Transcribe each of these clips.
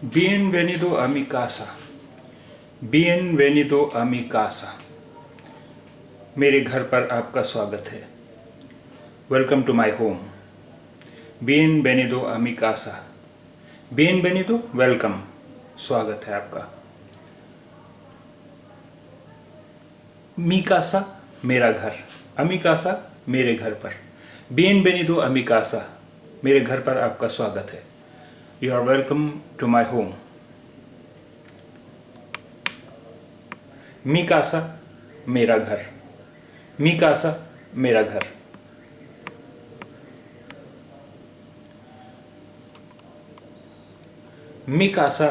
Bienvenido a mi casa. Bienvenido a mi casa. मेरे घर पर आपका स्वागत है. Welcome to my home. Bienvenido a mi casa. Bienvenido welcome. स्वागत है आपका. Mi casa मेरा घर. A mi casa मेरे घर पर. Bienvenido a mi casa मेरे घर पर आपका स्वागत है. You are welcome to my home. Mi casa मेरा घर. Mi casa मेरा घर. Mi casa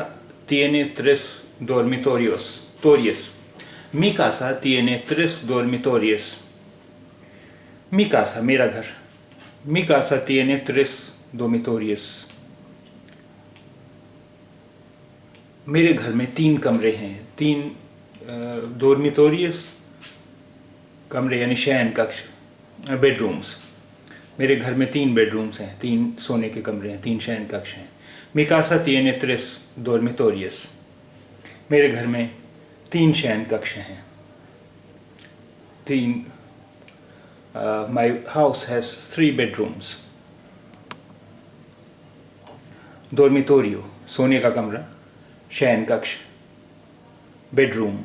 tiene 3 dormitorios. Mi casa tiene 3 dormitorios. Mi casa मेरा घर. Mi casa tiene 3 dormitorios. मेरे घर में 3 कमरे हैं. 3 डोरमिटोरियस कमरे यानी शयन कक्ष, बेडरूम्स. मेरे घर में 3 बेडरूम्स हैं, 3 सोने के कमरे हैं, 3 शयन कक्ष हैं. Mi casa tiene 3 dormitorios. मेरे घर में 3 शयन कक्ष हैं. 3 My house has 3 bedrooms. Dormitorio सोने का कमरा, शयन कक्ष, बेडरूम.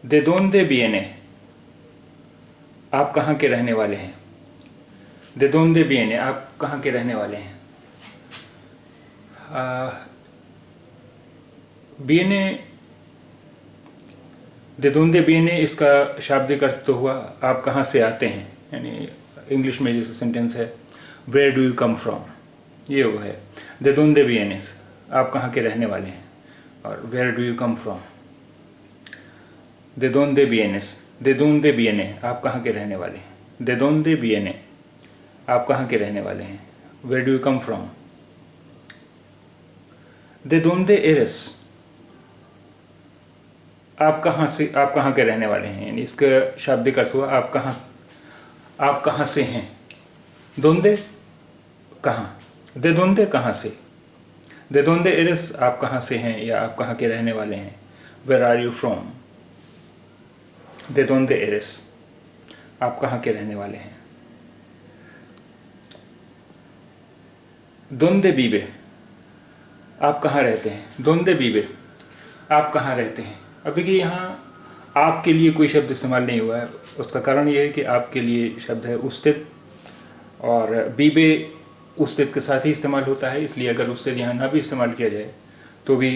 De donde viene? आप कहाँ के रहने वाले हैं? De donde viene? आप कहाँ के रहने वाले हैं? viene, de donde viene इसका शाब्दिक अर्थ तो हुआ आप कहाँ से आते हैं. यानी इंग्लिश में जैसे सेंटेंस है Where do you come from? ये वो है. De donde vienes? आप कहाँ के रहने वाले हैं. और Where do you come from? De donde vienes? De donde viene? आप कहाँ के रहने वाले हैं. De donde viene? आप कहाँ के रहने वाले हैं. Where do you come from? De donde eres? आप कहाँ के रहने वाले हैं. यानी इसका शाब्दिक अर्थ हुआ आप कहाँ से हैं. donde कहाँ. De donde कहाँ से. De donde eres आप कहाँ से हैं या आप कहाँ के रहने वाले हैं. Where are you from? De donde eres आप कहाँ के रहने वाले हैं. Donde vive आप कहाँ रहते हैं. Donde vive आप कहाँ रहते हैं. अब देखिए यहाँ आपके लिए कोई शब्द इस्तेमाल नहीं हुआ है. उसका कारण ये है कि आपके लिए शब्द है उस्तित, और बीबे उस्तित के साथ ही इस्तेमाल होता है. इसलिए अगर उस्तित यहाँ ना भी इस्तेमाल किया जाए तो भी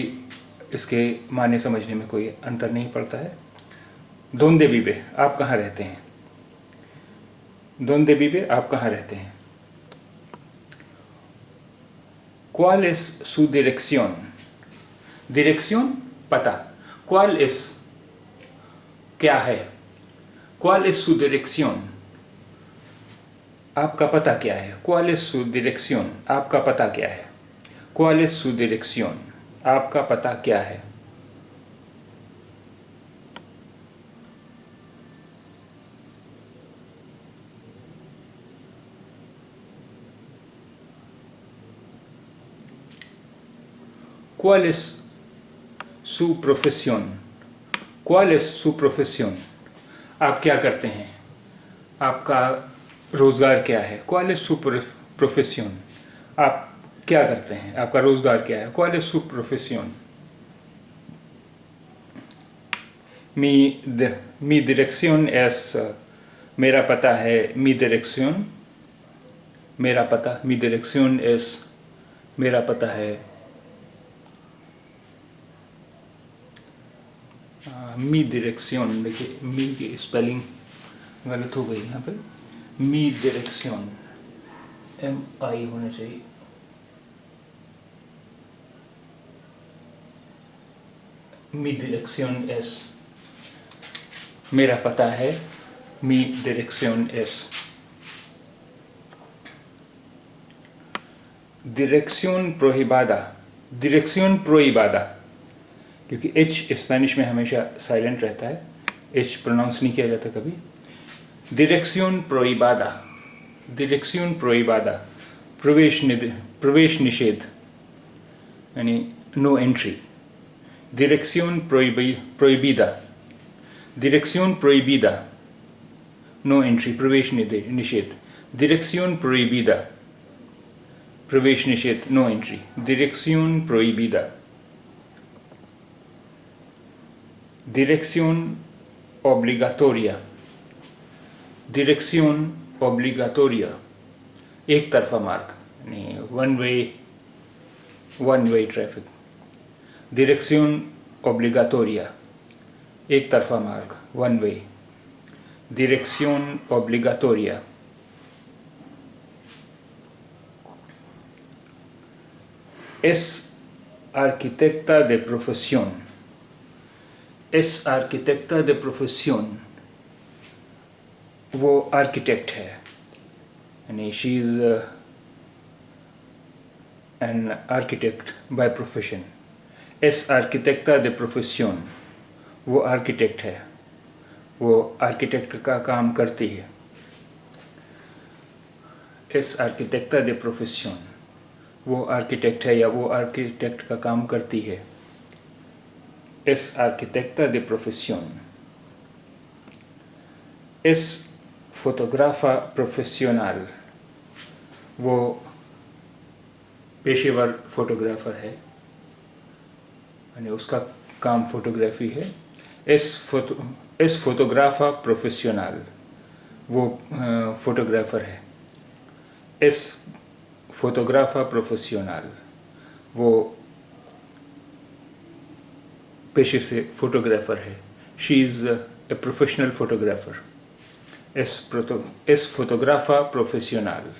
इसके माने समझने में कोई अंतर नहीं पड़ता है. Donde vive आप कहाँ रहते हैं. Donde vive आप कहाँ रहते हैं. ¿Cuál es su dirección? Dirección पता. ¿Cuál es क्या है. ¿Cuál es su dirección? आपका पता क्या है. ¿Cuál es su dirección? आपका पता क्या है. ¿Cuál es su dirección? आपका पता क्या है. ¿Cuál es su profesión? ¿Cuál es su profesión? आप क्या करते हैं. आपका रोज़गार क्या है. ¿Cuál es su profesión? आप क्या करते हैं. आपका रोज़गार क्या है. ¿Cuál es su profesión? Mi dirección es मेरा पता है. Mi dirección मेरा पता. Mi dirección es मेरा पता है. मी डायरेक्शन देखिए मी की स्पेलिंग गलत हो गई यहाँ पे. मी डायरेक्शन MI होना चाहिए. मी डायरेक्शन एस मेरा पता है. मी डायरेक्शन एस. डायरेक्शन प्रोहिबादा. डायरेक्शन प्रोहिबादा क्योंकि H स्पेनिश में हमेशा साइलेंट रहता है. H प्रोनाउंस नहीं किया जाता कभी. Dirección prohibida. Dirección prohibida. प्रवेश प्रवेश निषेध यानी no entry. Dirección prohibida, dirección prohibida, no entry, प्रवेश निषेध। Dirección prohibida, प्रवेश निषेध, no entry, dirección prohibida। Dirección obligatoria, dirección obligatoria, एक तरफा मार्ग यानी one way traffic. Dirección obligatoria, एक तरफा मार्ग, one way. Dirección obligatoria। Es arquitecta de profesión, es arquitecta de profesión, वो आर्किटेक्ट है यानी she is an architect by profession. Es arquitecta de profesión, वो आर्किटेक्ट है, वो आर्किटेक्ट का काम करती है। Es arquitecta de profesión, वो आर्किटेक्ट है या वो आर्किटेक्ट का काम करती है। Es arquitecta de profesión। Es fotógrafa profesional, वो पेशेवर फोटोग्राफर है यानी उसका काम फोटोग्राफी है। एस फोटोग्राफा प्रोफेशनल, वो फोटोग्राफर है। एस फोटोग्राफा प्रोफेशनल, वो पेशे से फोटोग्राफर है। She is a professional photographer. As photographer professional.